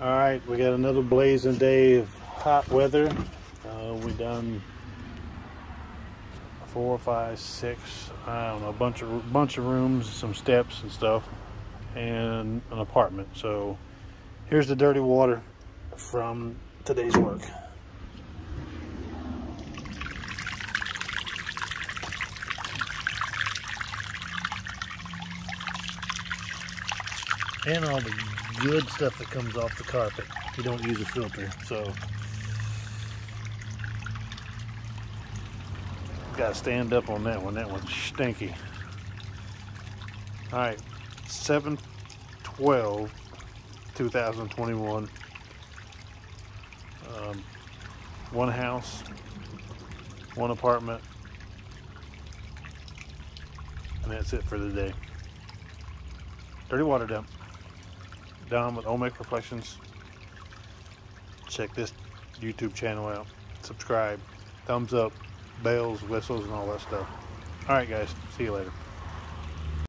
Alright, we got another blazing day of hot weather. We done 4, 5, 6, I don't know, a bunch of rooms, some steps and stuff, and an apartment. So here's the dirty water from today's work. And all the good stuff that comes off the carpet. You don't use a filter, so gotta stand up on that one. That one's stinky. All right, 7/12/2021. One house, one apartment, and that's it for the day. Dirty water dump. Done with Olmec Reflections. Check this YouTube channel out. Subscribe, thumbs up, bells, whistles, and all that stuff. All right, guys. See you later.